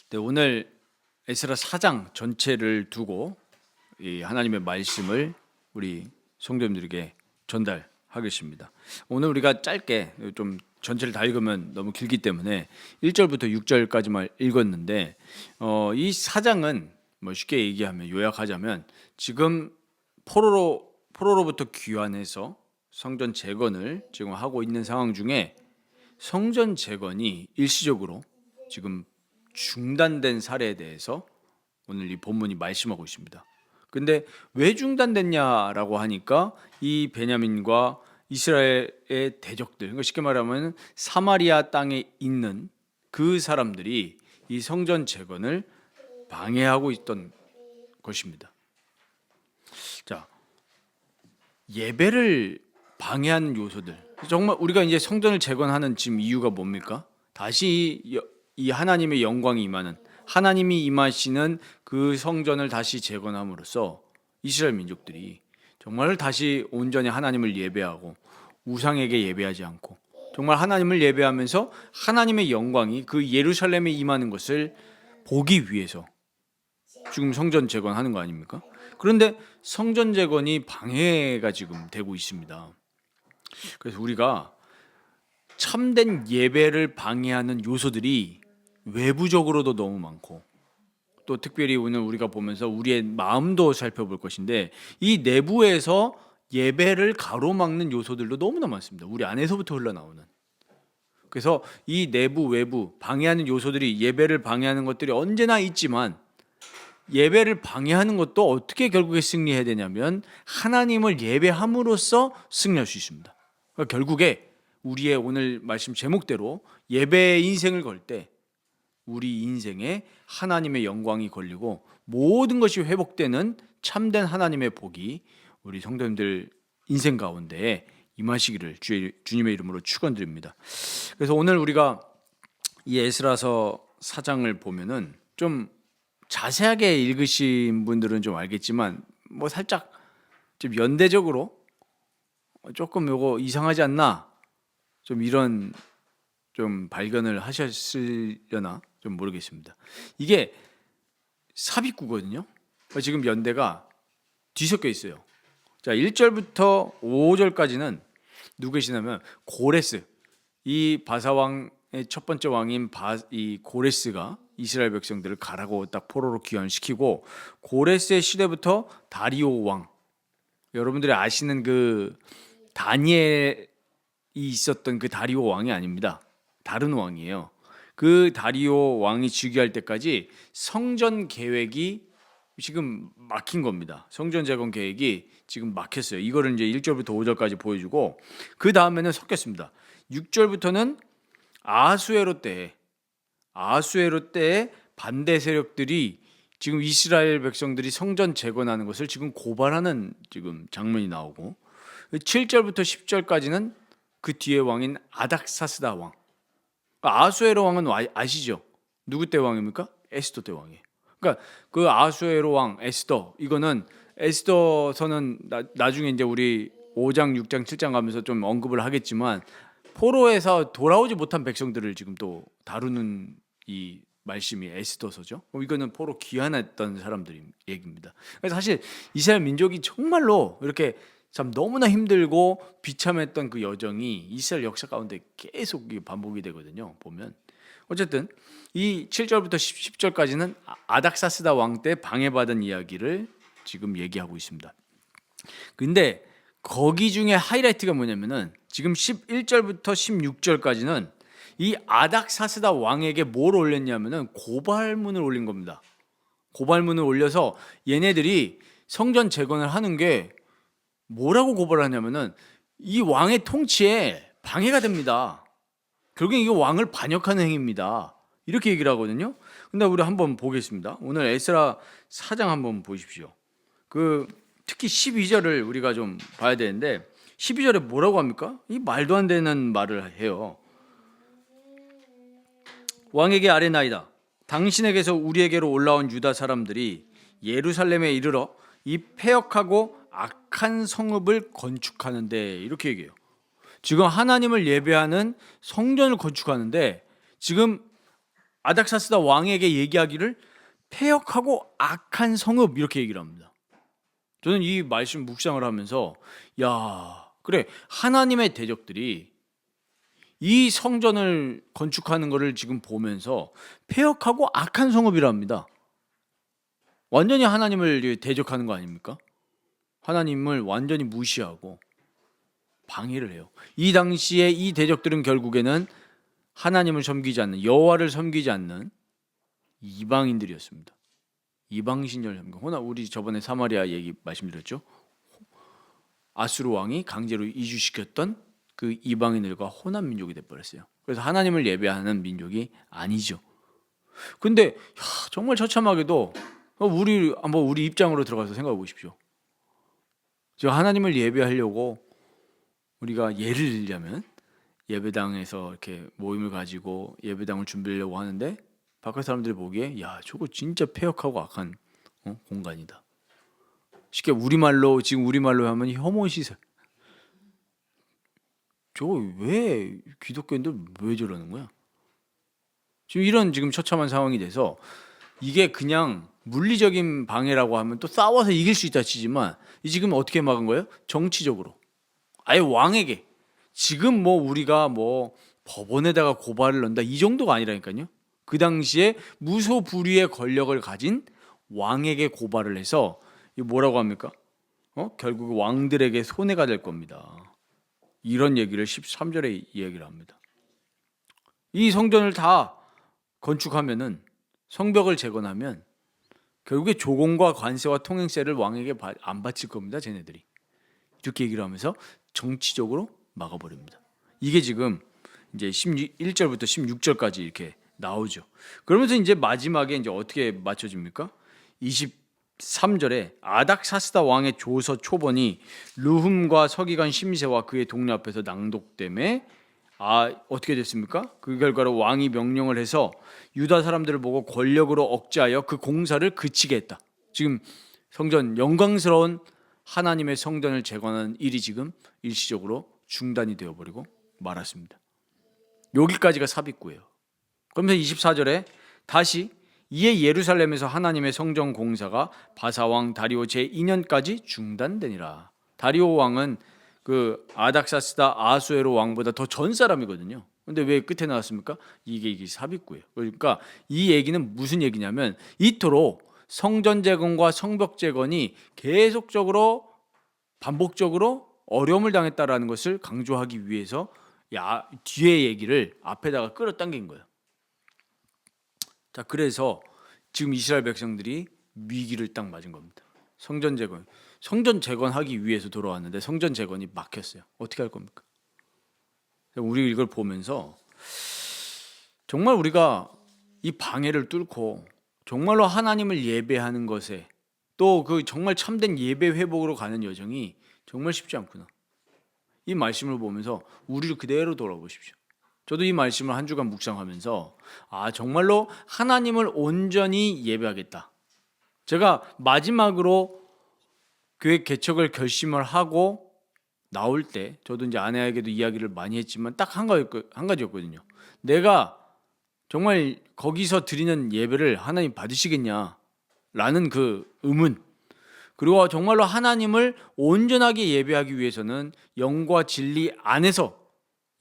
네, 오늘 에스라 4장 전체를 두고 이 하나님의 말씀을 우리 성도님들에게 전달하겠습니다. 오늘 우리가 짧게 좀 전체를 다 읽으면 너무 길기 때문에 1절부터 6절까지만 읽었는데 이 4장은 뭐 쉽게 얘기하면 요약하자면 지금 포로로부터 귀환해서 성전 재건을 지금 하고 있는 상황 중에 성전 재건이 일시적으로 지금 중단된 사례에 대해서 오늘 이 본문이 말씀하고 있습니다. 근데 왜 중단됐냐라고 하니까 이 베냐민과 이스라엘의 대적들, 그러니까 쉽게 말하면 사마리아 땅에 있는 그 사람들이 이 성전 재건을 방해하고 있던 것입니다. 자, 예배를 방해하는 요소들. 정말 우리가 이제 성전을 재건하는 지금 이유가 뭡니까? 다시 이 하나님의 영광이 임하는, 하나님이 임하시는 그 성전을 다시 재건함으로써 이스라엘 민족들이 정말 다시 온전히 하나님을 예배하고 우상에게 예배하지 않고 정말 하나님을 예배하면서 하나님의 영광이 그 예루살렘에 임하는 것을 보기 위해서 지금 성전 재건하는 거 아닙니까? 그런데 성전 재건이 방해가 지금 되고 있습니다. 그래서 우리가 참된 예배를 방해하는 요소들이 외부적으로도 너무 많고 또 특별히 오늘 우리가 보면서 우리의 마음도 살펴볼 것인데 이 내부에서 예배를 가로막는 요소들도 너무나 많습니다. 우리 안에서부터 흘러나오는. 그래서 이 내부 외부 방해하는 요소들이 예배를 방해하는 것들이 언제나 있지만 예배를 방해하는 것도 어떻게 결국에 승리해야 되냐면 하나님을 예배함으로써 승리할 수 있습니다. 그러니까 결국에 우리의 오늘 말씀 제목대로 예배의 인생을 걸 때 우리 인생에 하나님의 영광이 걸리고 모든 것이 회복되는 참된 하나님의 복이 우리 성도님들 인생 가운데 임하시기를 주님의 이름으로 축원드립니다. 그래서 오늘 우리가 이 에스라서 4장을 보면은 좀 자세하게 읽으신 분들은 좀 알겠지만 뭐 살짝 좀 연대적으로 조금 요거 이상하지 않나 좀 이런 좀 발견을 하셨으려나 좀 모르겠습니다. 이게 삽입구거든요. 지금 연대가 뒤섞여 있어요. 자, 1절부터 5절까지는 누구 계시냐면 고레스, 이 바사왕의 첫 번째 왕인 이 고레스가 이스라엘 백성들을 가라고 딱 포로로 귀환시키고 고레스의 시대부터 다리오 왕, 여러분들이 아시는 그 다니엘이 있었던 그 다리오 왕이 아닙니다. 다른 왕이에요. 그 다리오 왕이 즉위할 때까지 성전 계획이 지금 막힌 겁니다. 성전 재건 계획이 지금 막혔어요. 이거를 이제 1절부터 5절까지 보여주고 그 다음에는 섞였습니다. 6절부터는 아수에로 때에 반대 세력들이 지금 이스라엘 백성들이 성전 재건하는 것을 지금 고발하는 지금 장면이 나오고 7절부터 10절까지는 그 뒤에 왕인 아닥사스다 왕. 아수에로 왕은 아시죠? 누구 때 왕입니까? 에스더 때 왕이에요. 그러니까 그 아수에로 왕 에스더, 이거는 에스더서는 나중에 이제 우리 5장, 6장, 7장 가면서 좀 언급을 하겠지만 포로에서 돌아오지 못한 백성들을 지금 또 다루는 이 말씀이 에스더서죠. 이거는 포로 귀환했던 사람들 얘기입니다. 그래서 사실 이스라엘 민족이 정말로 이렇게 참 너무나 힘들고 비참했던 그 여정이 이스라엘 역사 가운데 계속 반복이 되거든요. 보면 어쨌든 이 7절부터 10절까지는 아닥사스다 왕 때 방해받은 이야기를 지금 얘기하고 있습니다. 근데 거기 중에 하이라이트가 뭐냐면은 지금 11절부터 16절까지는 이 아닥사스다 왕에게 뭘 올렸냐면은 고발문을 올린 겁니다. 고발문을 올려서 얘네들이 성전 재건을 하는 게 뭐라고 고발을 하냐면은 이 왕의 통치에 방해가 됩니다. 결국엔 이거 왕을 반역하는 행위입니다. 이렇게 얘기를 하거든요. 근데 우리 한번 보겠습니다. 오늘 에스라 4장 한번 보십시오. 특히 12절을 우리가 좀 봐야 되는데 12절에 뭐라고 합니까? 이 말도 안 되는 말을 해요. 왕에게 아뢰나이다. 당신에게서 우리에게로 올라온 유다 사람들이 예루살렘에 이르러 이 패역하고 악한 성읍을 건축하는데 이렇게 얘기해요. 지금 하나님을 예배하는 성전을 건축하는데 지금 아닥사스다 왕에게 얘기하기를 패역하고 악한 성읍 이렇게 얘기를 합니다. 저는 이 말씀 묵상을 하면서 야, 그래 하나님의 대적들이 이 성전을 건축하는 것을 지금 보면서 패역하고 악한 성읍이랍니다. 완전히 하나님을 대적하는 거 아닙니까? 하나님을 완전히 무시하고 방해를 해요. 이 당시에 이 대적들은 결국에는 하나님을 섬기지 않는, 여호와를 섬기지 않는 이방인들이었습니다. 이방 신전을 섬기고, 호나 우리 저번에 사마리아 얘기 말씀드렸죠. 아수르 왕이 강제로 이주시켰던 그 이방인들과 혼합 민족이 돼버렸어요. 그래서 하나님을 예배하는 민족이 아니죠. 근데 정말 처참하게도 우리 입장으로 들어가서 생각해 보십시오. 지금 하나님을 예배하려고 우리가 예를 들자면 예배당에서 이렇게 모임을 가지고 예배당을 준비하려고 하는데 바깥 사람들이 보기에 야 저거 진짜 폐역하고 악한 공간이다. 쉽게 지금 우리말로 하면 혐오 시설. 저거 왜 기독교인들 왜 저러는 거야? 지금 이런 지금 처참한 상황이 돼서 이게 그냥 물리적인 방해라고 하면 또 싸워서 이길 수 있다 치지만 이 지금 어떻게 막은 거예요? 정치적으로. 아예 왕에게 지금 우리가 법원에다가 고발을 넣는다 이 정도가 아니라니까요. 그 당시에 무소불위의 권력을 가진 왕에게 고발을 해서 이거 뭐라고 합니까? 결국 왕들에게 손해가 될 겁니다. 이런 얘기를 13절에 이야기를 합니다. 이 성전을 다 건축하면은 성벽을 재건하면 결국에 조공과 관세와 통행세를 왕에게 안 바칠 겁니다. 쟤네들이. 이렇게 얘기를 하면서 정치적으로 막아버립니다. 이게 지금 이제 1절부터 16절까지 이렇게 나오죠. 그러면서 이제 마지막에 이제 어떻게 맞춰집니까? 23절에 아닥사스다 왕의 조서 초본이 르훔과 서기관 심세와 그의 동료 앞에서 낭독됨에 어떻게 됐습니까? 그 결과로 왕이 명령을 해서 유다 사람들을 보고 권력으로 억제하여 그 공사를 그치게 했다. 지금 성전 영광스러운 하나님의 성전을 재건하는 일이 지금 일시적으로 중단이 되어버리고 말았습니다. 여기까지가 삽입구예요. 그러면서 24절에 다시 이에 예루살렘에서 하나님의 성전 공사가 바사왕 다리오 제2년까지 중단되니라. 다리오 왕은 그 아닥사스다 아수에로 왕보다 더 전 사람이거든요. 근데 왜 끝에 나왔습니까? 이게 삽입구예요. 그러니까 이 얘기는 무슨 얘기냐면 이토록 성전 재건과 성벽 재건이 계속적으로 반복적으로 어려움을 당했다라는 것을 강조하기 위해서 뒤에 얘기를 앞에다가 끌어당긴 거예요. 자, 그래서 지금 이스라엘 백성들이 위기를 딱 맞은 겁니다. 성전 재건하기 위해서 돌아왔는데 성전 재건이 막혔어요. 어떻게 할 겁니까? 우리 이걸 보면서 정말 우리가 이 방해를 뚫고 정말로 하나님을 예배하는 것에 또 그 정말 참된 예배 회복으로 가는 여정이 정말 쉽지 않구나. 이 말씀을 보면서 우리를 그대로 돌아보십시오. 저도 이 말씀을 한 주간 묵상하면서 정말로 하나님을 온전히 예배하겠다. 제가 마지막으로 교회 개척을 결심을 하고 나올 때 저도 이제 아내에게도 이야기를 많이 했지만 딱 한 가지였거든요. 내가 정말 거기서 드리는 예배를 하나님 받으시겠냐라는 그 의문, 그리고 정말로 하나님을 온전하게 예배하기 위해서는 영과 진리 안에서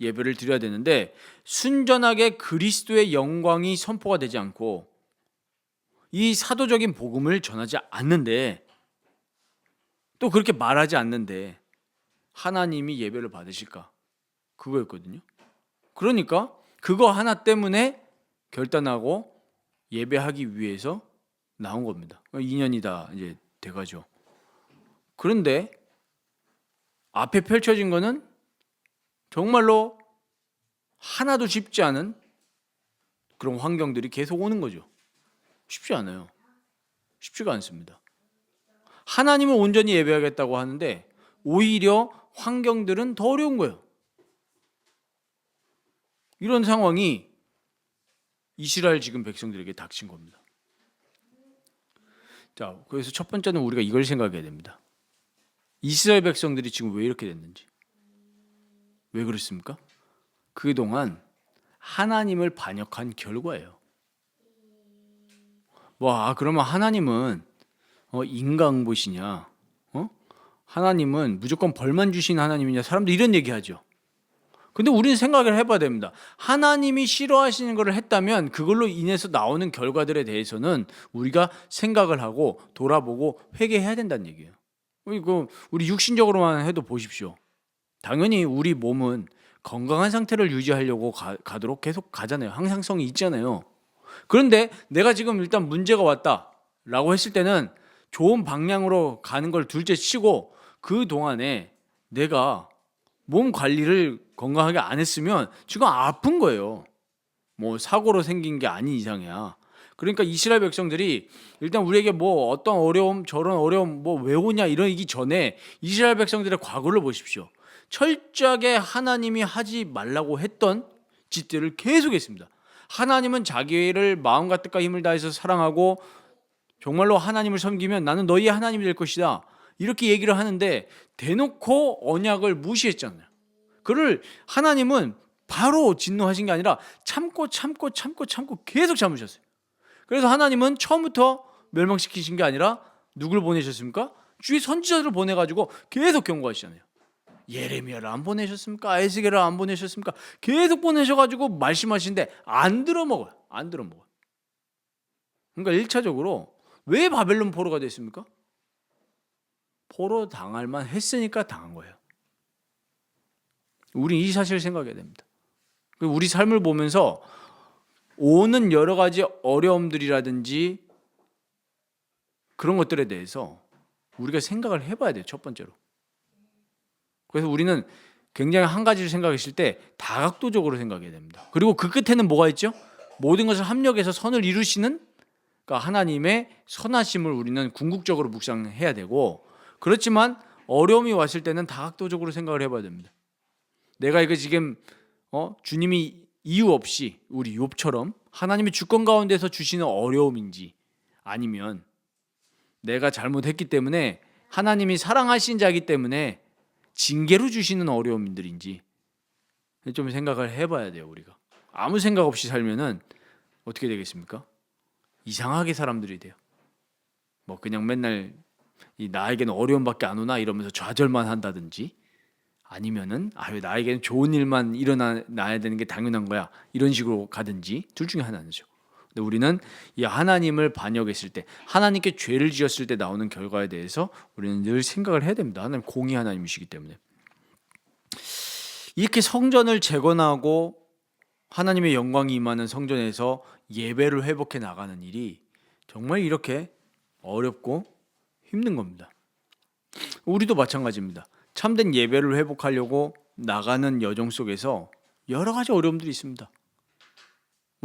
예배를 드려야 되는데 순전하게 그리스도의 영광이 선포가 되지 않고 이 사도적인 복음을 전하지 않는데 또 그렇게 말하지 않는데 하나님이 예배를 받으실까? 그거였거든요. 그러니까 그거 하나 때문에 결단하고 예배하기 위해서 나온 겁니다. 2년이 다 이제 돼가죠. 그런데 앞에 펼쳐진 거는 정말로 하나도 쉽지 않은 그런 환경들이 계속 오는 거죠. 쉽지 않아요. 쉽지가 않습니다. 하나님을 온전히 예배하겠다고 하는데 오히려 환경들은 더 어려운 거예요. 이런 상황이 이스라엘 지금 백성들에게 닥친 겁니다. 자, 그래서 첫 번째는 우리가 이걸 생각해야 됩니다. 이스라엘 백성들이 지금 왜 이렇게 됐는지. 왜 그렇습니까? 그동안 하나님을 반역한 결과예요. 그러면 하나님은 인간보시냐? 하나님은 무조건 벌만 주신 하나님이냐? 사람들 이런 얘기하죠. 근데 우리는 생각을 해봐야 됩니다. 하나님이 싫어하시는 것을 했다면 그걸로 인해서 나오는 결과들에 대해서는 우리가 생각을 하고 돌아보고 회개해야 된다는 얘기예요. 우리 육신적으로만 해도 보십시오. 당연히 우리 몸은 건강한 상태를 유지하려고 가도록 계속 가잖아요. 항상성이 있잖아요. 그런데 내가 지금 일단 문제가 왔다라고 했을 때는 좋은 방향으로 가는 걸 둘째 치고 그 동안에 내가 몸 관리를 건강하게 안 했으면 지금 아픈 거예요. 사고로 생긴 게 아닌 이상이야. 그러니까 이스라엘 백성들이 일단 우리에게 어떤 어려움 저런 어려움 왜 오냐 이러기 전에 이스라엘 백성들의 과거를 보십시오. 철저하게 하나님이 하지 말라고 했던 짓들을 계속했습니다. 하나님은 자기를 마음과 뜻과 힘을 다해서 사랑하고 정말로 하나님을 섬기면 나는 너희의 하나님이 될 것이다. 이렇게 얘기를 하는데 대놓고 언약을 무시했잖아요. 그를 하나님은 바로 진노하신 게 아니라 참고 계속 참으셨어요. 그래서 하나님은 처음부터 멸망시키신 게 아니라 누굴 보내셨습니까? 주의 선지자들을 보내가지고 계속 경고하시잖아요. 예레미야를 안 보내셨습니까? 에스겔을 안 보내셨습니까? 계속 보내셔가지고 말씀하시는데 안 들어먹어요. 그러니까 1차적으로 왜 바벨론 포로가 됐습니까? 포로 당할 만 했으니까 당한 거예요. 우리 이 사실을 생각해야 됩니다. 우리 삶을 보면서 오는 여러 가지 어려움들이라든지 그런 것들에 대해서 우리가 생각을 해봐야 돼요. 첫 번째로. 그래서 우리는 굉장히 한 가지를 생각했을 때 다각도적으로 생각해야 됩니다. 그리고 그 끝에는 뭐가 있죠? 모든 것을 합력해서 선을 이루시는 그러니까 하나님의 선하심을 우리는 궁극적으로 묵상해야 되고, 그렇지만 어려움이 왔을 때는 다각도적으로 생각을 해봐야 됩니다. 내가 이거 지금 주님이 이유 없이 우리 욥처럼 하나님의 주권 가운데서 주시는 어려움인지, 아니면 내가 잘못했기 때문에 하나님이 사랑하신 자이기 때문에 징계로 주시는 어려움들인지 좀 생각을 해봐야 돼요. 우리가 아무 생각 없이 살면은 어떻게 되겠습니까? 이상하게 사람들이 돼요. 그냥 맨날 나에게는 어려움밖에 안 오나 이러면서 좌절만 한다든지, 아니면은 나에게는 좋은 일만 일어나야 되는 게 당연한 거야 이런 식으로 가든지, 둘 중에 하나죠. 근데 우리는 이 하나님을 반역했을 때, 하나님께 죄를 지었을 때 나오는 결과에 대해서 우리는 늘 생각을 해야 됩니다. 하나님 공의 하나님이시기 때문에. 이렇게 성전을 재건하고 하나님의 영광이 임하는 성전에서 예배를 회복해 나가는 일이 정말 이렇게 어렵고 힘든 겁니다. 우리도 마찬가지입니다. 참된 예배를 회복하려고 나가는 여정 속에서 여러 가지 어려움들이 있습니다.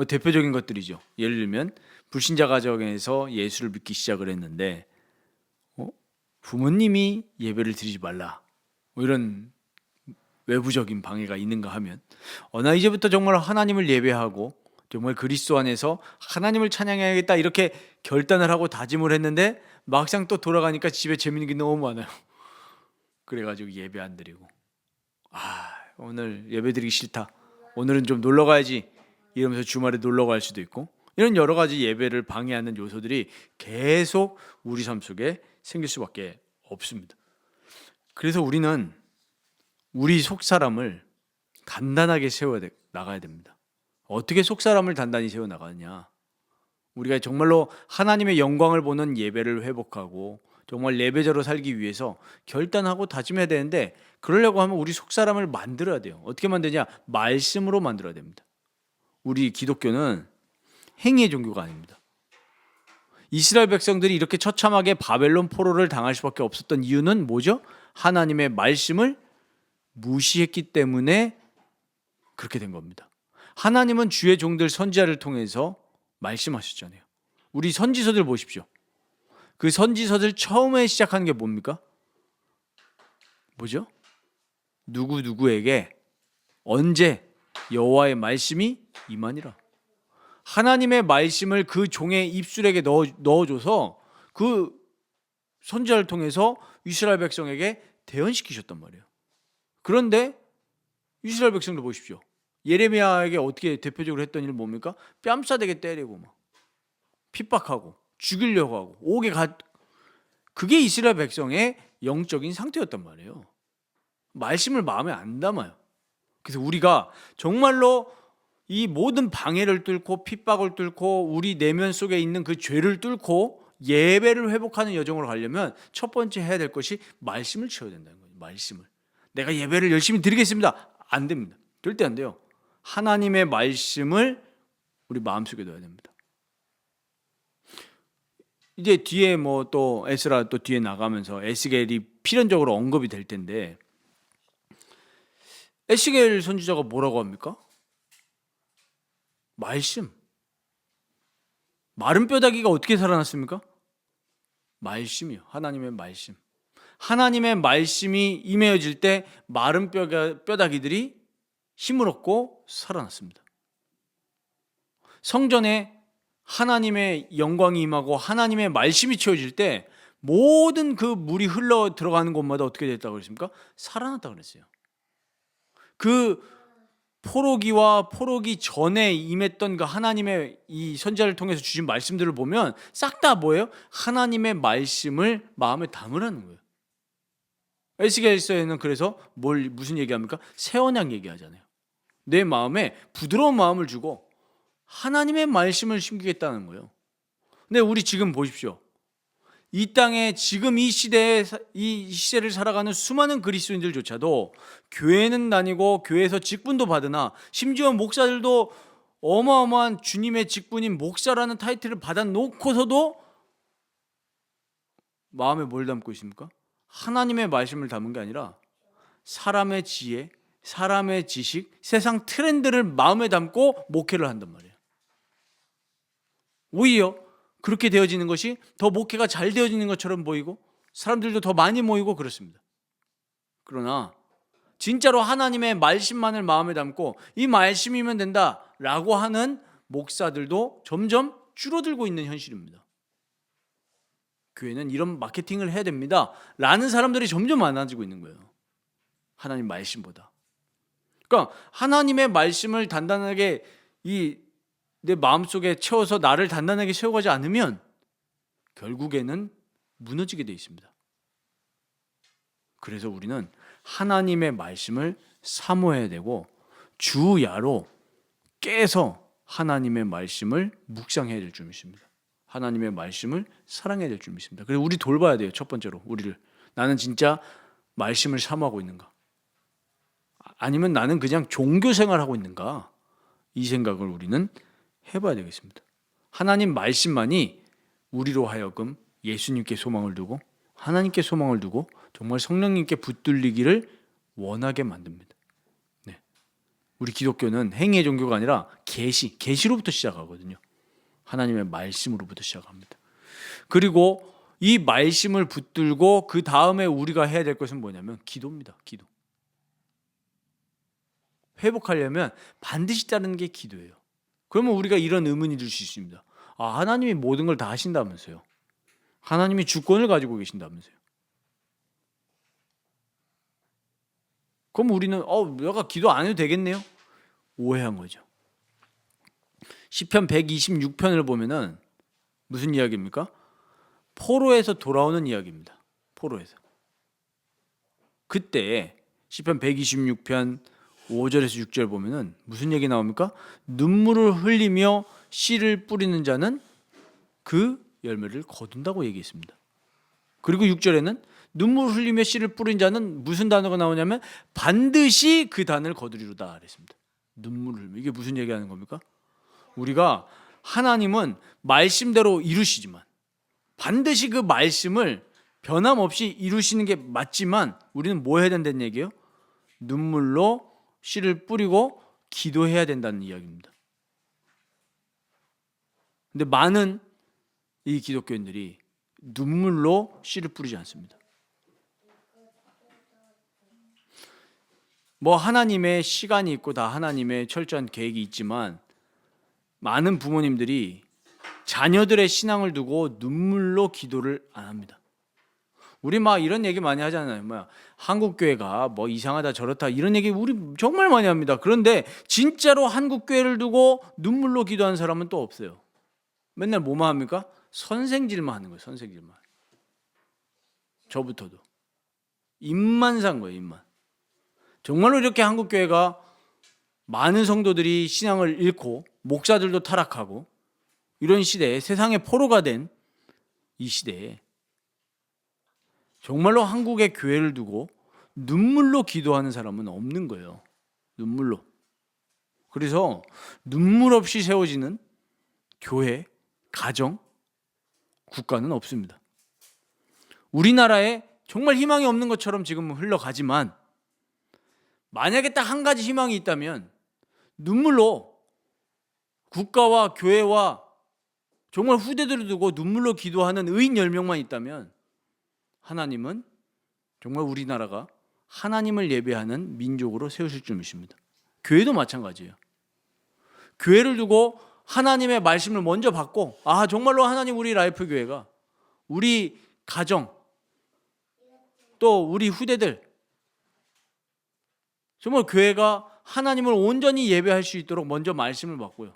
대표적인 것들이죠. 예를 들면 불신자 가정에서 예수를 믿기 시작을 했는데 부모님이 예배를 드리지 말라 이런 외부적인 방해가 있는가 하면, 나 이제부터 정말 하나님을 예배하고 정말 그리스도 안에서 하나님을 찬양해야겠다 이렇게 결단을 하고 다짐을 했는데 막상 또 돌아가니까 집에 재밌는 게 너무 많아요. 그래가지고 예배 안 드리고, 오늘 예배 드리기 싫다, 오늘은 좀 놀러 가야지 이러면서 주말에 놀러 갈 수도 있고, 이런 여러 가지 예배를 방해하는 요소들이 계속 우리 삶 속에 생길 수밖에 없습니다. 그래서 우리는 우리 속사람을 단단하게 세워 나가야 됩니다. 어떻게 속사람을 단단히 세워 나가느냐? 우리가 정말로 하나님의 영광을 보는 예배를 회복하고 정말 예배자로 살기 위해서 결단하고 다짐해야 되는데, 그러려고 하면 우리 속사람을 만들어야 돼요. 어떻게 만드냐? 말씀으로 만들어야 됩니다. 우리 기독교는 행위의 종교가 아닙니다. 이스라엘 백성들이 이렇게 처참하게 바벨론 포로를 당할 수밖에 없었던 이유는 뭐죠? 하나님의 말씀을 무시했기 때문에 그렇게 된 겁니다. 하나님은 주의 종들 선지자를 통해서 말씀하셨잖아요. 우리 선지서들 보십시오. 그 선지서들 처음에 시작하는 게 뭡니까? 뭐죠? 누구에게 언제 여호와의 말씀이 임하니라. 하나님의 말씀을 그 종의 입술에게 넣어줘서 그 선지자를 통해서 이스라엘 백성에게 대언시키셨단 말이에요. 그런데 이스라엘 백성들 보십시오. 예레미야에게 어떻게 대표적으로 했던 일은 뭡니까? 뺨싸대게 때리고 막 핍박하고 죽이려고 하고 그게 이스라엘 백성의 영적인 상태였단 말이에요. 말씀을 마음에 안 담아요. 그래서 우리가 정말로 이 모든 방해를 뚫고 핍박을 뚫고 우리 내면 속에 있는 그 죄를 뚫고 예배를 회복하는 여정으로 가려면 첫 번째 해야 될 것이 말씀을 채워야 된다는 거예요. 말씀을. 내가 예배를 열심히 드리겠습니다. 안 됩니다. 절대 안 돼요. 하나님의 말씀을 우리 마음속에 넣어야 됩니다. 이제 뒤에 뭐 또 에스라 또 뒤에 나가면서 에스겔이 필연적으로 언급이 될 텐데, 에스겔 선지자가 뭐라고 합니까? 말씀. 마른 뼈다귀가 어떻게 살아났습니까? 말씀이요. 하나님의 말씀. 하나님의 말씀이 임해질 때 마른 뼈다귀들이 힘을 얻고 살아났습니다. 성전에 하나님의 영광이 임하고 하나님의 말씀이 채워질 때 모든 그 물이 흘러 들어가는 곳마다 어떻게 됐다고 그랬습니까? 살아났다고 그랬어요. 그 포로기와 포로기 전에 임했던 그 하나님의 이 선지자를 통해서 주신 말씀들을 보면 싹 다 뭐예요? 하나님의 말씀을 마음에 담으라는 거예요. 에스겔서에는 그래서 무슨 얘기합니까? 새 언약 얘기하잖아요. 내 마음에 부드러운 마음을 주고 하나님의 말씀을 심기겠다는 거예요. 근데 우리 지금 보십시오. 이 땅에 지금 이 시대를 살아가는 수많은 그리스도인들조차도 교회는 다니고 교회에서 직분도 받으나 심지어 목사들도 어마어마한 주님의 직분인 목사라는 타이틀을 받아놓고서도 마음에 뭘 담고 있습니까? 하나님의 말씀을 담은 게 아니라 사람의 지혜, 사람의 지식, 세상 트렌드를 마음에 담고 목회를 한단 말이에요. 오히려 그렇게 되어지는 것이 더 목회가 잘 되어지는 것처럼 보이고 사람들도 더 많이 모이고 그렇습니다. 그러나 진짜로 하나님의 말씀만을 마음에 담고 이 말씀이면 된다라고 하는 목사들도 점점 줄어들고 있는 현실입니다. 교회는 이런 마케팅을 해야 됩니다 라는 사람들이 점점 많아지고 있는 거예요. 하나님 말씀보다. 그러니까 하나님의 말씀을 단단하게 내 마음속에 채워서 나를 단단하게 채워가지 않으면 결국에는 무너지게 돼 있습니다. 그래서 우리는 하나님의 말씀을 사모해야 되고 주야로 깨서 하나님의 말씀을 묵상해야 될 줄 믿습니다. 하나님의 말씀을 사랑해야 될 줄 믿습니다. 그래서 우리 돌봐야 돼요. 첫 번째로 우리를. 나는 진짜 말씀을 사모하고 있는가? 아니면 나는 그냥 종교 생활하고 있는가? 이 생각을 우리는 해봐야 되겠습니다. 하나님 말씀만이 우리로 하여금 예수님께 소망을 두고 하나님께 소망을 두고 정말 성령님께 붙들리기를 원하게 만듭니다. 네. 우리 기독교는 행위의 종교가 아니라 계시로부터 시작하거든요. 하나님의 말씀으로부터 시작합니다. 그리고 이 말씀을 붙들고 그 다음에 우리가 해야 될 것은 뭐냐면 기도입니다. 기도. 회복하려면 반드시 따르는 게 기도예요. 그러면 우리가 이런 의문이 들 수 있습니다. 하나님이 모든 걸 다 하신다면서요. 하나님이 주권을 가지고 계신다면서요. 그럼 우리는 내가 기도 안 해도 되겠네요? 오해한 거죠. 시편 126편을 보면은 무슨 이야기입니까? 포로에서 돌아오는 이야기입니다. 포로에서. 그때 시편 126편 5절에서 6절 보면은 무슨 얘기 나옵니까? 눈물을 흘리며 씨를 뿌리는 자는 그 열매를 거둔다고 얘기했습니다. 그리고 6절에는 눈물을 흘리며 씨를 뿌린 자는 무슨 단어가 나오냐면 반드시 그 단을 거두리로다 그랬습니다. 눈물을 흘리며. 이게 무슨 얘기하는 겁니까? 우리가 하나님은 말씀대로 이루시지만 반드시 그 말씀을 변함없이 이루시는 게 맞지만 우리는 뭐 해야 된다는 얘기예요? 눈물로 씨를 뿌리고 기도해야 된다는 이야기입니다. 근데 많은 이 기독교인들이 눈물로 씨를 뿌리지 않습니다. 하나님의 시간이 있고 다 하나님의 철저한 계획이 있지만 많은 부모님들이 자녀들의 신앙을 두고 눈물로 기도를 안 합니다. 우리 막 이런 얘기 많이 하잖아요. 뭐야, 한국 교회가 뭐 이상하다 저렇다 이런 얘기 우리 정말 많이 합니다. 그런데 진짜로 한국 교회를 두고 눈물로 기도하는 사람은 또 없어요. 맨날 뭐만 합니까? 선생질만 하는 거예요. 선생질만. 저부터도 입만 산 거예요. 입만. 정말로 이렇게 한국 교회가 많은 성도들이 신앙을 잃고 목사들도 타락하고 이런 시대에, 세상의 포로가 된 이 시대에 정말로 한국의 교회를 두고 눈물로 기도하는 사람은 없는 거예요. 눈물로. 그래서 눈물 없이 세워지는 교회, 가정, 국가는 없습니다. 우리나라에 정말 희망이 없는 것처럼 지금 흘러가지만 만약에 딱 한 가지 희망이 있다면 눈물로 국가와 교회와 정말 후대들을 두고 눈물로 기도하는 의인 10명만 있다면 하나님은 정말 우리나라가 하나님을 예배하는 민족으로 세우실 줄 믿습니다. 교회도 마찬가지예요. 교회를 두고 하나님의 말씀을 먼저 받고 정말로 하나님 우리 라이프 교회가 우리 가정 또 우리 후대들 정말 교회가 하나님을 온전히 예배할 수 있도록 먼저 말씀을 받고요.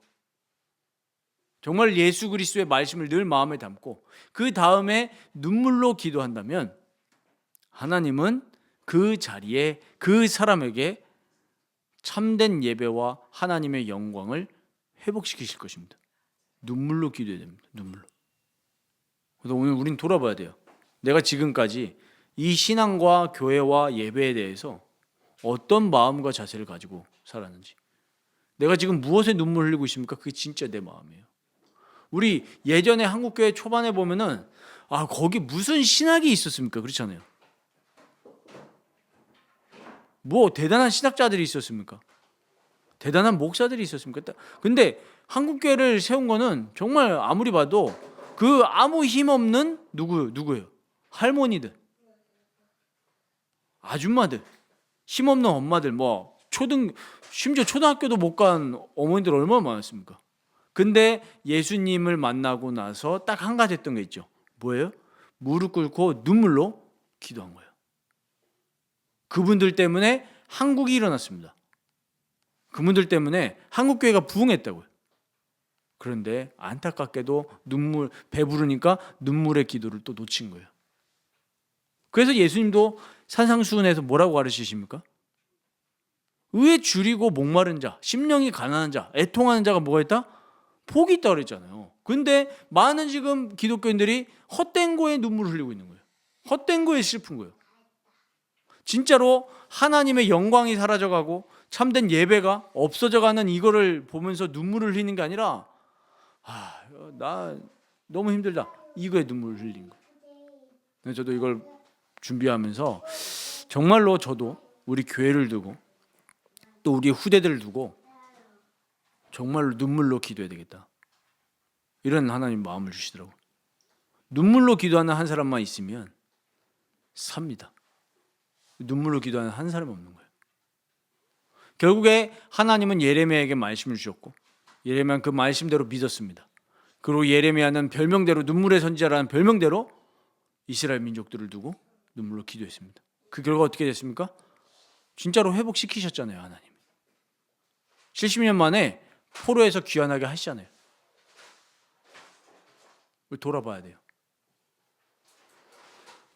정말 예수 그리스도의 말씀을 늘 마음에 담고 그 다음에 눈물로 기도한다면 하나님은 그 자리에 그 사람에게 참된 예배와 하나님의 영광을 회복시키실 것입니다. 눈물로 기도해야 됩니다. 눈물로. 그래서 오늘 우린 돌아봐야 돼요. 내가 지금까지 이 신앙과 교회와 예배에 대해서 어떤 마음과 자세를 가지고 살았는지, 내가 지금 무엇에 눈물 흘리고 있습니까? 그게 진짜 내 마음이에요. 우리 예전에 한국교회 초반에 보면은 거기 무슨 신학이 있었습니까? 그렇잖아요. 뭐 대단한 신학자들이 있었습니까? 대단한 목사들이 있었습니까? 근데 한국교회를 세운 거는 정말 아무리 봐도 그 아무 힘없는 누구예요? 할머니들, 아줌마들, 힘없는 엄마들, 심지어 초등학교도 못 간 어머니들 얼마나 많았습니까? 근데 예수님을 만나고 나서 딱 한 가지 했던 게 있죠. 뭐예요? 무릎 꿇고 눈물로 기도한 거예요. 그분들 때문에 한국이 일어났습니다. 그분들 때문에 한국교회가 부흥했다고요. 그런데 안타깝게도 배부르니까 눈물의 기도를 또 놓친 거예요. 그래서 예수님도 산상수훈에서 뭐라고 가르치십니까? 의에 줄이고 목마른 자, 심령이 가난한 자, 애통하는 자가 뭐가 있다? 복이 있다 그랬잖아요. 근데 많은 지금 기독교인들이 헛된 거에 눈물을 흘리고 있는 거예요. 헛된 거에 슬픈 거예요. 진짜로 하나님의 영광이 사라져가고 참된 예배가 없어져가는 이거를 보면서 눈물을 흘리는 게 아니라 나 너무 힘들다, 이거에 눈물을 흘린 거예요. 저도 이걸 준비하면서 정말로 저도 우리 교회를 두고 또 우리 후대들을 두고 정말로 눈물로 기도해야 되겠다, 이런 하나님 마음을 주시더라고요. 눈물로 기도하는 한 사람만 있으면 삽니다. 눈물로 기도하는 한 사람 없는 거예요. 결국에 하나님은 예레미야에게 말씀을 주셨고 예레미야는 그 말씀대로 믿었습니다. 그리고 예레미야는 별명대로 눈물의 선지자라는 별명대로 이스라엘 민족들을 두고 눈물로 기도했습니다. 그 결과 어떻게 됐습니까? 진짜로 회복시키셨잖아요. 하나님 70년 만에 포로에서 귀환하게 하시잖아요. 돌아봐야 돼요.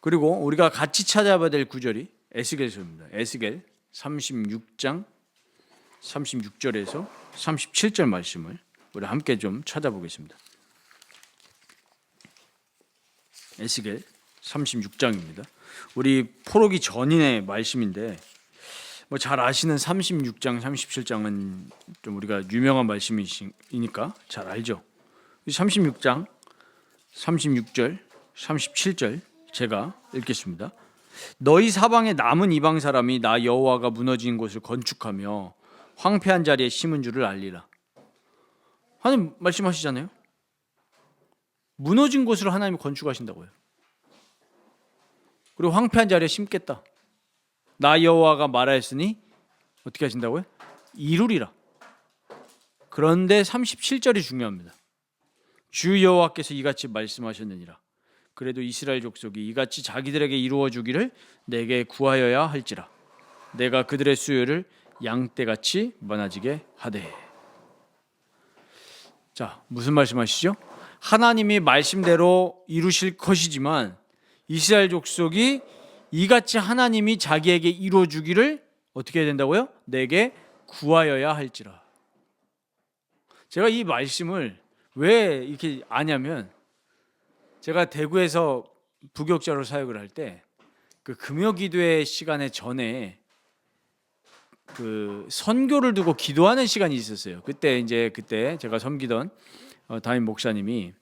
그리고 우리가 같이 찾아봐야 될 구절이 에스겔서입니다. 에스겔 36장 36절에서 37절 말씀을 우리 함께 좀 찾아보겠습니다. 에스겔 36장입니다. 우리 포로기 전인의 말씀인데 잘 아시는 36장, 37장은 좀 우리가 유명한 말씀이니까 잘 알죠. 36장 36절, 37절 제가 읽겠습니다. 너희 사방에 남은 이방 사람이 나 여호와가 무너진 곳을 건축하며 황폐한 자리에 심은 줄을 알리라. 하나님 말씀하시잖아요. 무너진 곳을 하나님이 건축하신다고요. 그리고 황폐한 자리에 심겠다. 나 여호와가 말하였으니 어떻게 하신다고요? 이루리라. 그런데 37절이 중요합니다. 주 여호와께서 이같이 말씀하셨느니라. 그래도 이스라엘 족속이 이같이 자기들에게 이루어 주기를 내게 구하여야 할지라. 내가 그들의 수요를 양떼같이 많아지게 하되. 자, 무슨 말씀하시죠? 하나님이 말씀대로 이루실 것이지만 이스라엘 족속이 이같이 하나님이 자기에게 이루어 주기를 어떻게 해야 된다고요? 내게 구하여야 할지라. 제가 이 말씀을 왜 이렇게 아냐면, 제가 대구에서 부교육자로 사역을 할 때 그 금요기도회 시간에 전에 그 선교를 두고 기도하는 시간이 있었어요. 그때 제가 섬기던 담임 목사님이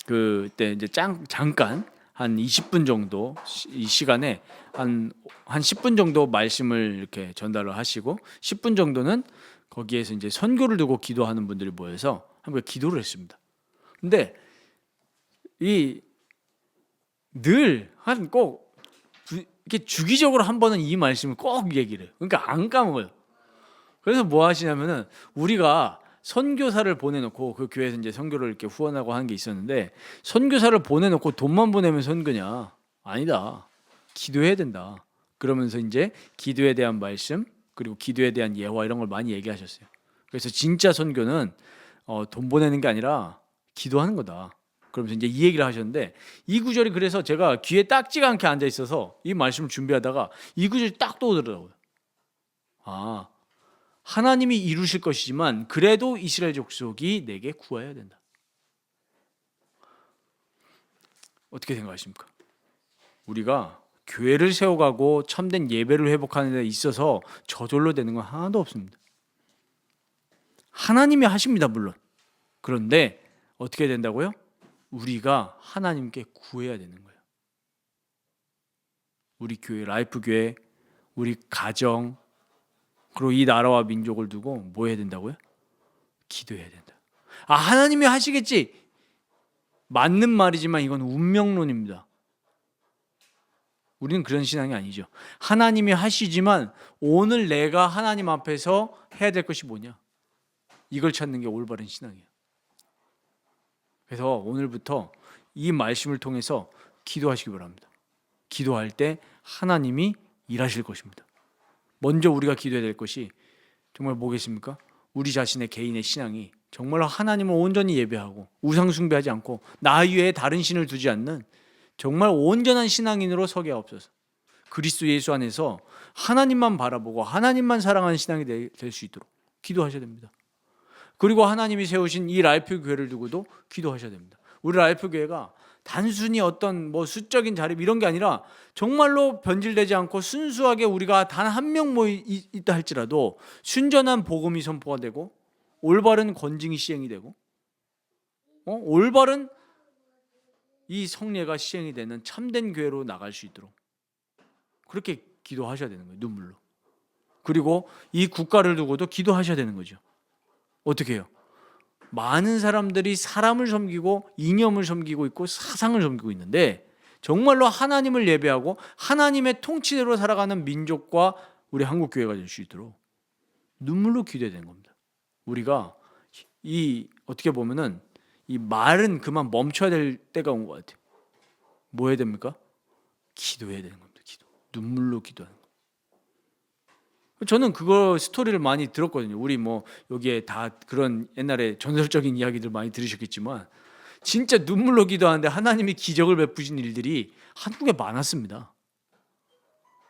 그때 이제 잠깐 한 20분 정도 이 시간에 한 10분 정도 말씀을 이렇게 전달을 하시고 10분 정도는 거기에서 이제 선교를 두고 기도하는 분들이 모여서 함께 기도를 했습니다. 근데 이 늘 한 꼭 이렇게 주기적으로 한 번은 이 말씀을 꼭 얘기를 해요. 그러니까 안 까먹어요. 그래서 뭐 하시냐면은, 우리가 선교사를 보내놓고 그 교회에서 이제 선교를 이렇게 후원하고 하는 게 있었는데, 선교사를 보내놓고 돈만 보내면 선교냐? 아니다. 기도해야 된다. 그러면서 이제 기도에 대한 말씀, 그리고 기도에 대한 예화 이런 걸 많이 얘기하셨어요. 그래서 진짜 선교는 돈 보내는 게 아니라 기도하는 거다. 그러면서 이제 이 얘기를 하셨는데, 이 구절이 그래서 제가 귀에 딱지가 않게 앉아 있어서 이 말씀을 준비하다가 이 구절이 딱 떠오르더라고요. 아, 하나님이 이루실 것이지만 그래도 이스라엘 족속이 내게 구해야 된다. 어떻게 생각하십니까? 우리가 교회를 세워가고 참된 예배를 회복하는 데 있어서 저절로 되는 건 하나도 없습니다. 하나님이 하십니다, 물론. 그런데 어떻게 된다고요? 우리가 하나님께 구해야 되는 거예요. 우리 교회, 라이프 교회, 우리 가정, 그리고 이 나라와 민족을 두고 뭐 해야 된다고요? 기도해야 된다. 아, 하나님이 하시겠지. 맞는 말이지만 이건 운명론입니다. 우리는 그런 신앙이 아니죠. 하나님이 하시지만 오늘 내가 하나님 앞에서 해야 될 것이 뭐냐? 이걸 찾는 게 올바른 신앙이에요. 그래서 오늘부터 이 말씀을 통해서 기도하시기 바랍니다. 기도할 때 하나님이 일하실 것입니다. 먼저 우리가 기도해야 될 것이 정말 뭐겠습니까? 우리 자신의 개인의 신앙이 정말 하나님을 온전히 예배하고 우상 숭배하지 않고 나 외에 다른 신을 두지 않는 정말 온전한 신앙인으로 서게 하옵소서. 그리스도 예수 안에서 하나님만 바라보고 하나님만 사랑하는 신앙이 될 수 있도록 기도하셔야 됩니다. 그리고 하나님이 세우신 이 라이프 교회를 두고도 기도하셔야 됩니다. 우리 라이프 교회가 단순히 어떤 뭐 수적인 자립 이런 게 아니라 정말로 변질되지 않고 순수하게 우리가 단 한 명 있다 할지라도 순전한 복음이 선포가 되고 올바른 권징이 시행이 되고 올바른 이 성례가 시행이 되는 참된 교회로 나갈 수 있도록 그렇게 기도하셔야 되는 거예요. 눈물로. 그리고 이 국가를 두고도 기도하셔야 되는 거죠. 어떻게 해요? 많은 사람들이 사람을 섬기고 이념을 섬기고 있고 사상을 섬기고 있는데 정말로 하나님을 예배하고 하나님의 통치대로 살아가는 민족과 우리 한국교회가 될 수 있도록 눈물로 기도해야 되는 겁니다. 우리가 이 어떻게 보면은 이 말은 그만 멈춰야 될 때가 온 것 같아요. 뭐 해야 됩니까? 기도해야 되는 겁니다. 기도. 눈물로 기도하는 거. 저는 그거 스토리를 많이 들었거든요. 우리 뭐 여기에 다 그런 옛날에 전설적인 이야기들 많이 들으셨겠지만 진짜 눈물로 기도하는데 하나님이 기적을 베푸신 일들이 한국에 많았습니다.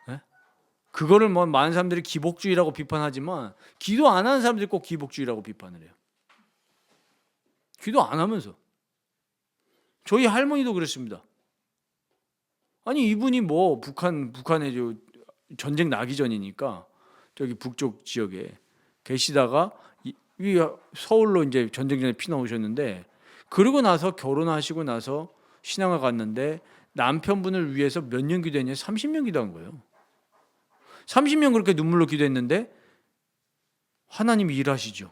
네? 그거를 뭐 많은 사람들이 기복주의라고 비판하지만 기도 안 하는 사람들이 꼭 기복주의라고 비판을 해요. 기도 안 하면서. 저희 할머니도 그랬습니다. 아니 이분이 뭐 북한에 전쟁 나기 전이니까 저기 북쪽 지역에 계시다가 서울로 이제 전쟁 전에 피난 오셨는데 그러고 나서 결혼하시고 나서 신앙을 갔는데 남편분을 위해서 몇 년 기도했냐? 30년 기도한 거예요. 30년 그렇게 눈물로 기도했는데 하나님이 일하시죠.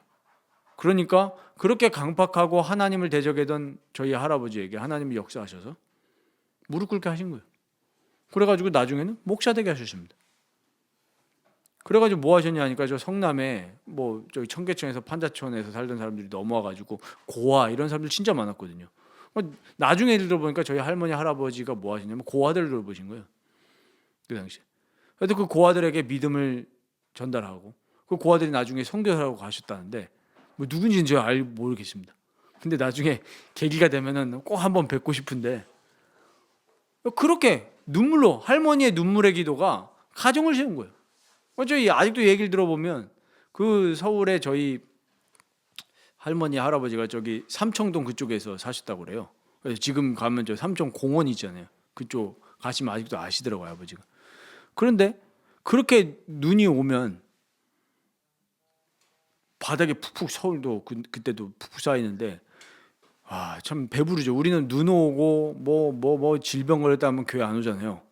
그러니까 그렇게 강팍하고 하나님을 대적하던 저희 할아버지에게 하나님이 역사하셔서 무릎 꿇게 하신 거예요. 그래가지고 나중에는 목사 되게 하셨습니다. 그래가지고 뭐 하셨냐 하니까 저 성남에 뭐 저기 청계천에서 판자촌에서 살던 사람들이 넘어와가지고 고아 이런 사람들 진짜 많았거든요. 나중에 들어보니까 저희 할머니 할아버지가 뭐 하시냐면 고아들을 돌보신 거예요. 그 당시에. 그래도 그 고아들에게 믿음을 전달하고 그 고아들이 나중에 선교사라고 가셨다는데 뭐 누군지는 제가 모르겠습니다. 근데 나중에 계기가 되면은 꼭 한번 뵙고 싶은데 그렇게 눈물로 할머니의 눈물의 기도가 가정을 세운 거예요. 저희 아직도 얘기를 들어보면 그 서울에 저희 할머니 할아버지가 저기 삼청동 그쪽에서 사셨다고 그래요. 그래서 지금 가면 저 삼청 공원 있잖아요. 그쪽 가시면 아직도 아시더라고요, 아버지가. 그런데 그렇게 눈이 오면 바닥에 푹푹 서울도 그때도 푹푹 쌓이는데 참 배부르죠. 우리는 눈 오고 뭐 질병 걸렸다 하면 교회 안 오잖아요.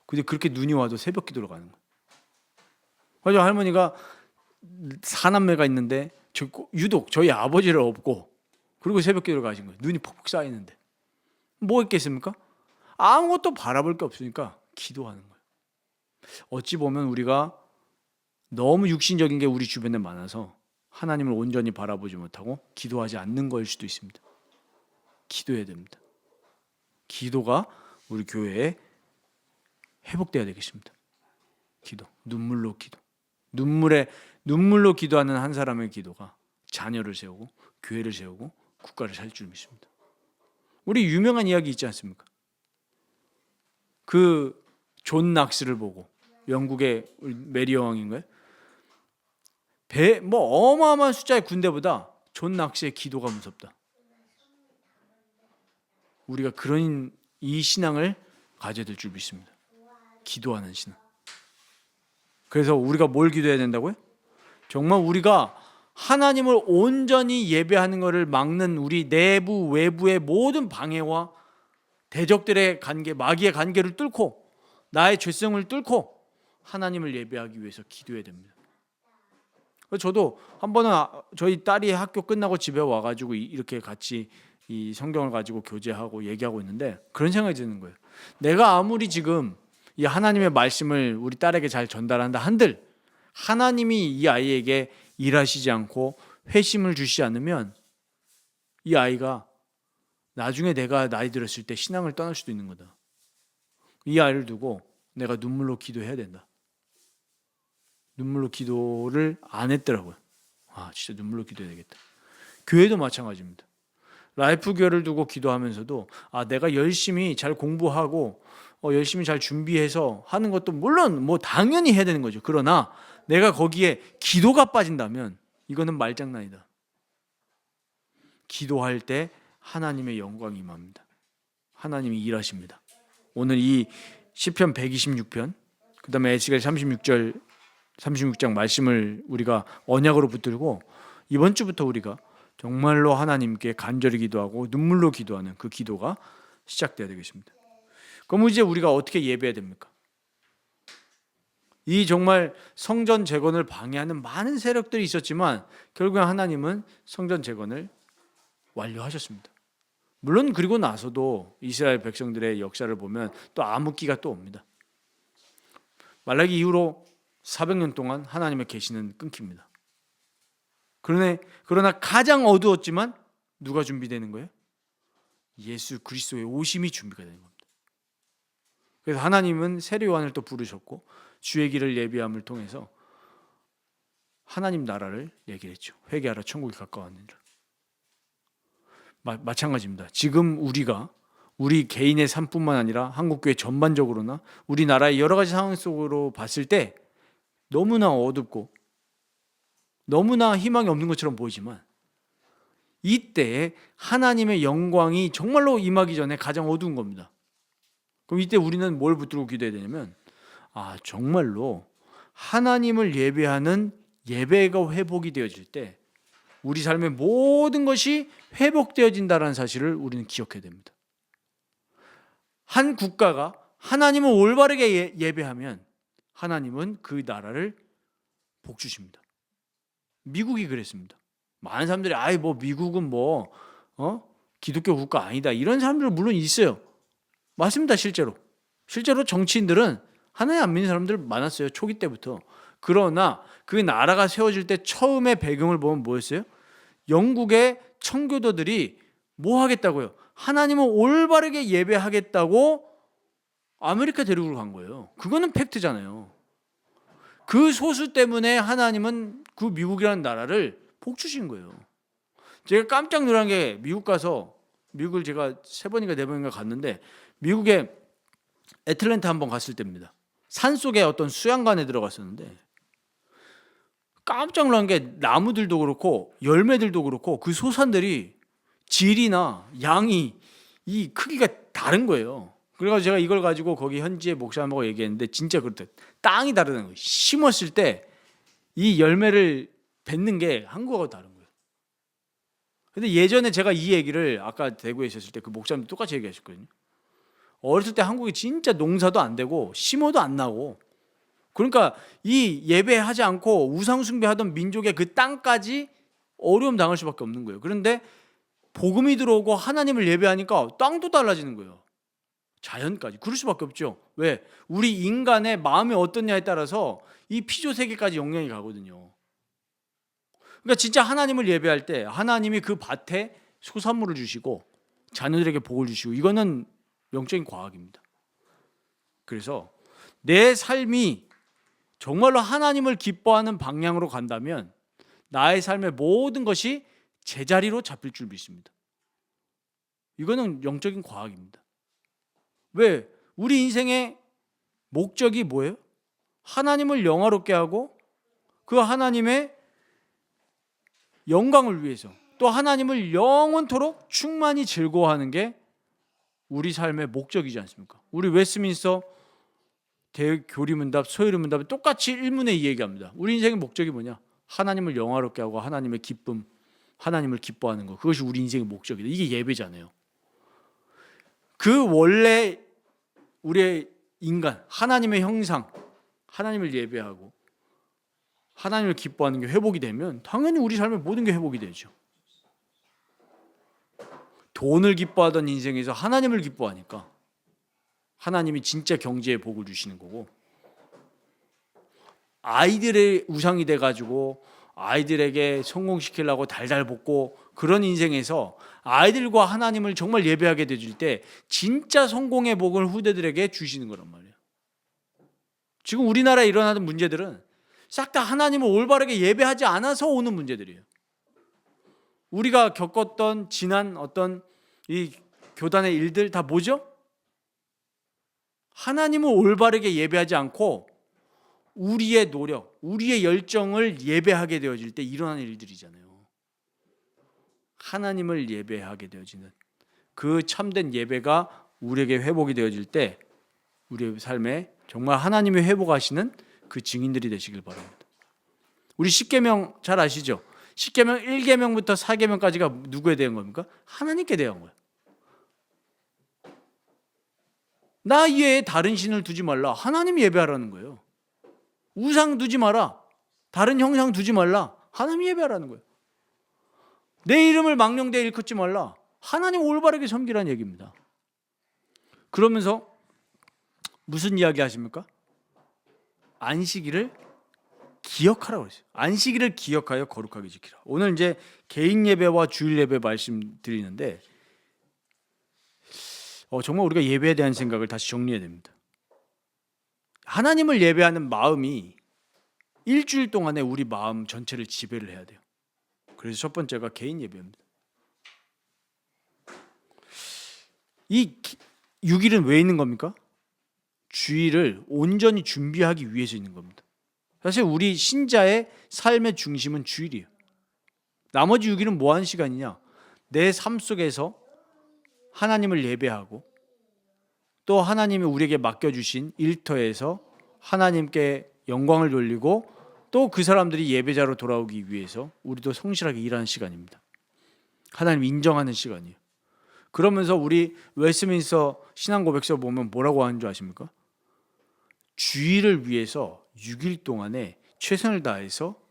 근데 그렇게 눈이 와도 새벽 기도로 가는 거예요. 그래서 할머니가 사남매가 있는데 유독 저희 아버지를 업고 그리고 새벽 기도를 가신 거예요. 눈이 푹푹 쌓이는데 뭐 있겠습니까? 아무것도 바라볼 게 없으니까 기도하는 거예요. 어찌 보면 우리가 너무 육신적인 게 우리 주변에 많아서 하나님을 온전히 바라보지 못하고 기도하지 않는 거일 수도 있습니다. 기도해야 됩니다. 기도가 우리 교회에 회복돼야 되겠습니다. 기도, 눈물로 기도. 눈물로 기도하는 한 사람의 기도가 자녀를 세우고 교회를 세우고 국가를 살 줄 믿습니다. 우리 유명한 이야기 있지 않습니까? 그 존 낙스를 보고 영국의 메리 여왕인가요? 뭐 어마어마한 숫자의 군대보다 존 낙스의 기도가 무섭다. 우리가 그런 이 신앙을 가져야 될 줄 믿습니다. 기도하는 신앙. 그래서 우리가 뭘 기도해야 된다고요? 정말 우리가 하나님을 온전히 예배하는 것을 막는 우리 내부 외부의 모든 방해와 대적들의 관계, 마귀의 관계를 뚫고 나의 죄성을 뚫고 하나님을 예배하기 위해서 기도해야 됩니다. 저도 한 번은 저희 딸이 학교 끝나고 집에 와가지고 이렇게 같이 이 성경을 가지고 교제하고 얘기하고 있는데 그런 생각이 드는 거예요. 내가 아무리 지금 이 하나님의 말씀을 우리 딸에게 잘 전달한다 한들 하나님이 이 아이에게 일하시지 않고 회심을 주시지 않으면 이 아이가 나중에 내가 나이 들었을 때 신앙을 떠날 수도 있는 거다. 이 아이를 두고 내가 눈물로 기도해야 된다. 눈물로 기도를 안 했더라고요. 진짜 눈물로 기도해야 되겠다. 교회도 마찬가지입니다. 라이프 교회를 두고 기도하면서도 내가 열심히 잘 공부하고 열심히 잘 준비해서 하는 것도 물론 뭐 당연히 해야 되는 거죠. 그러나 내가 거기에 기도가 빠진다면 이거는 말장난이다. 기도할 때 하나님의 영광이 임합니다. 하나님이 일하십니다. 오늘 이 시편 126편 그다음에 에스겔 36장 말씀을 우리가 언약으로 붙들고 이번 주부터 우리가 정말로 하나님께 간절히 기도하고 눈물로 기도하는 그 기도가 시작돼야 되겠습니다. 그럼 이제 우리가 어떻게 예배해야 됩니까? 이 정말 성전 재건을 방해하는 많은 세력들이 있었지만 결국엔 하나님은 성전 재건을 완료하셨습니다. 물론 그리고 나서도 이스라엘 백성들의 역사를 보면 또 암흑기가 또 옵니다. 말라기 이후로 400년 동안 하나님의 계시는 끊깁니다. 그러나 가장 어두웠지만 누가 준비되는 거예요? 예수 그리스도의 오심이 준비가 되는 겁니다. 그래서 하나님은 세례요한을 또 부르셨고 주의 길을 예비함을 통해서 하나님 나라를 얘기했죠. 회개하라 천국이 가까웠느니라. 마찬가지입니다. 지금 우리 개인의 삶뿐만 아니라 한국교회 전반적으로나 우리나라의 여러 가지 상황 속으로 봤을 때 너무나 어둡고 너무나 희망이 없는 것처럼 보이지만 이때 하나님의 영광이 정말로 임하기 전에 가장 어두운 겁니다. 그럼 이때 우리는 뭘 붙들고 기도해야 되냐면 정말로 하나님을 예배하는 예배가 회복이 되어질 때 우리 삶의 모든 것이 회복되어진다는 사실을 우리는 기억해야 됩니다. 한 국가가 하나님을 올바르게 예배하면 하나님은 그 나라를 복주십니다. 미국이 그랬습니다. 많은 사람들이 미국은 기독교 국가 아니다 이런 사람들 물론 있어요. 맞습니다. 실제로 정치인들은 하나님 안 믿는 사람들 많았어요. 초기 때부터. 그러나 그 나라가 세워질 때 처음에 배경을 보면 뭐였어요? 영국의 청교도들이 뭐 하겠다고요? 하나님은 올바르게 예배하겠다고 아메리카 대륙으로 간 거예요. 그거는 팩트잖아요. 그 소수 때문에 하나님은 그 미국이라는 나라를 복 주신 거예요. 제가 깜짝 놀란 게 미국 가서, 미국을 제가 3번인가 4번인가 갔는데 미국에 애틀랜타 한번 갔을 때입니다. 산속에 어떤 수양관에 들어갔었는데 깜짝 놀란 게 나무들도 그렇고 열매들도 그렇고 그 소산들이 질이나 양이 이 크기가 다른 거예요. 그래가지고 제가 이걸 가지고 거기 현지의 목사님하고 얘기했는데 진짜 그렇대. 땅이 다르다는 거예요. 심었을 때 이 열매를 뱉는 게 한국하고 다른 거예요. 근데 예전에 제가 이 얘기를 아까 대구에 있었을 때 그 목사님도 똑같이 얘기하셨거든요. 어렸을 때 한국이 진짜 농사도 안 되고 심어도 안 나고, 그러니까 이 예배하지 않고 우상 숭배하던 민족의 그 땅까지 어려움 당할 수밖에 없는 거예요. 그런데 복음이 들어오고 하나님을 예배하니까 땅도 달라지는 거예요. 자연까지. 그럴 수밖에 없죠. 왜? 우리 인간의 마음이 어떻냐에 따라서 이 피조 세계까지 영향이 가거든요. 그러니까 진짜 하나님을 예배할 때 하나님이 그 밭에 소산물을 주시고 자녀들에게 복을 주시고, 이거는 영적인 과학입니다. 그래서 내 삶이 정말로 하나님을 기뻐하는 방향으로 간다면 나의 삶의 모든 것이 제자리로 잡힐 줄 믿습니다. 이거는 영적인 과학입니다. 왜? 우리 인생의 목적이 뭐예요? 하나님을 영화롭게 하고 그 하나님의 영광을 위해서, 또 하나님을 영원토록 충만히 즐거워하는 게 우리 삶의 목적이지 않습니까? 우리 웨스트민스터 대교리문답, 소요리문답은 똑같이 1문에 이 얘기합니다. 우리 인생의 목적이 뭐냐? 하나님을 영화롭게 하고 하나님의 기쁨, 하나님을 기뻐하는 것, 그것이 우리 인생의 목적이다. 이게 예배잖아요. 그 원래 우리의 인간, 하나님의 형상, 하나님을 예배하고 하나님을 기뻐하는 게 회복이 되면 당연히 우리 삶의 모든 게 회복이 되죠. 돈을 기뻐하던 인생에서 하나님을 기뻐하니까 하나님이 진짜 경제에 복을 주시는 거고, 아이들의 우상이 돼가지고 아이들에게 성공시키려고 달달 볶고 그런 인생에서 아이들과 하나님을 정말 예배하게 되질 때 진짜 성공의 복을 후대들에게 주시는 거란 말이에요. 지금 우리나라에 일어나는 문제들은 싹 다 하나님을 올바르게 예배하지 않아서 오는 문제들이에요. 우리가 겪었던 지난 어떤 이 교단의 일들 다 뭐죠? 하나님을 올바르게 예배하지 않고 우리의 노력, 우리의 열정을 예배하게 되어질 때 일어나는 일들이잖아요. 하나님을 예배하게 되어지는 그 참된 예배가 우리에게 회복이 되어질 때 우리의 삶에 정말 하나님이 회복하시는 그 증인들이 되시길 바랍니다. 우리 십계명 잘 아시죠? 십계명 1계명부터 4계명까지가 누구에 대한 겁니까? 하나님께 대한 거예요. 나 이외에 다른 신을 두지 말라. 하나님 예배하라는 거예요. 우상 두지 마라. 다른 형상 두지 말라. 하나님 예배하라는 거예요. 내 이름을 망령되이 일컫지 말라. 하나님 올바르게 섬기라는 얘기입니다. 그러면서 무슨 이야기 하십니까? 안식일을 기억하라고 그랬어요. 안식일을 기억하여 거룩하게 지키라. 오늘 이제 개인 예배와 주일 예배 말씀드리는데 정말 우리가 예배에 대한 생각을 다시 정리해야 됩니다. 하나님을 예배하는 마음이 일주일 동안에 우리 마음 전체를 지배를 해야 돼요. 그래서 첫 번째가 개인 예배입니다. 이 6일은 왜 있는 겁니까? 주일을 온전히 준비하기 위해서 있는 겁니다. 사실 우리 신자의 삶의 중심은 주일이에요. 나머지 6일은 뭐 하는 시간이냐? 내 삶 속에서 하나님을 예배하고 또 하나님이 우리에게 맡겨주신 일터에서 하나님께 영광을 돌리고 또 그 사람들이 예배자로 돌아오기 위해서 우리도 성실하게 일하는 시간입니다. 하나님 인정하는 시간이에요. 그러면서 우리 웨스트민스터 신앙고백서 보면 뭐라고 하는 줄 아십니까? 주일을 위해서 6일 동안에 최선을 다해서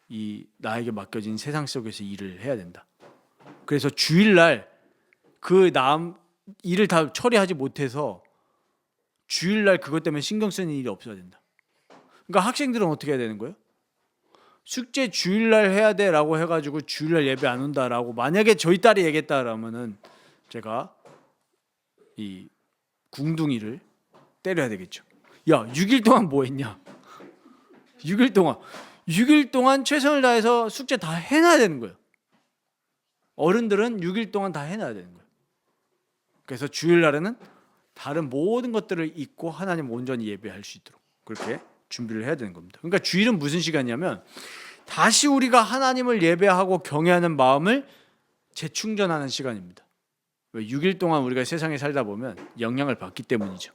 이 나에게 맡겨진 세상 속에서 일을 해야 된다. 그래서 주일날 그 일을 다 처리하지 못해서 주일날 그것 때문에 신경 쓰는 일이 없어야 된다. 그러니까 학생들은 어떻게 해야 되는 거예요? 숙제 주일날 해야 돼라고 해가지고 주일날 예배 안 온다라고 만약에 저희 딸이 얘기했다라면은 제가 이 궁둥이를 때려야 되겠죠. 야, 6일 동안 뭐 했냐? 6일 동안 최선을 다해서 숙제 다 해놔야 되는 거예요. 어른들은 6일 동안 다 해놔야 되는 거예요. 그래서 주일날에는 다른 모든 것들을 잊고 하나님 온전히 예배할 수 있도록 그렇게 준비를 해야 되는 겁니다. 그러니까 주일은 무슨 시간이냐면 다시 우리가 하나님을 예배하고 경외하는 마음을 재충전하는 시간입니다. 6일 동안 우리가 세상에 살다 보면 영향을 받기 때문이죠.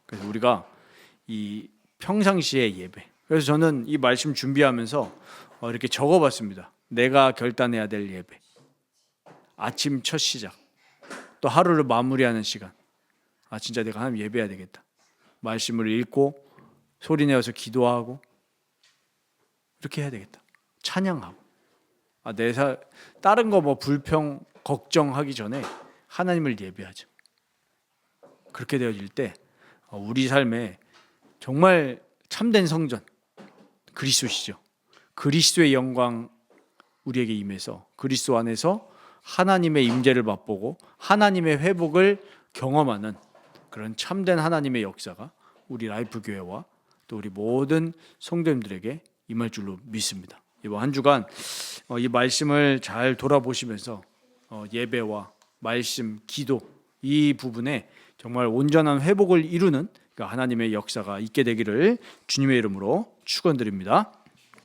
그래서 우리가 이 평상시의 예배. 그래서 저는 이 말씀 준비하면서 이렇게 적어봤습니다. 내가 결단해야 될 예배. 아침 첫 시작. 또 하루를 마무리하는 시간. 진짜 내가 하나님 예배해야 되겠다. 말씀을 읽고 소리내어서 기도하고 이렇게 해야 되겠다. 찬양하고. 다른 거 뭐 불평 걱정하기 전에 하나님을 예배하죠. 그렇게 되어질 때 우리 삶에 정말 참된 성전 그리스도시죠. 그리스도의 영광 우리에게 임해서 그리스도 안에서 하나님의 임재를 맛보고 하나님의 회복을 경험하는 그런 참된 하나님의 역사가 우리 라이프 교회와 또 우리 모든 성도님들에게 임할 줄로 믿습니다. 이번 한 주간 이 말씀을 잘 돌아보시면서 예배와 말씀, 기도 이 부분에 정말 온전한 회복을 이루는 하나님의 역사가 있게 되기를 주님의 이름으로 축원드립니다.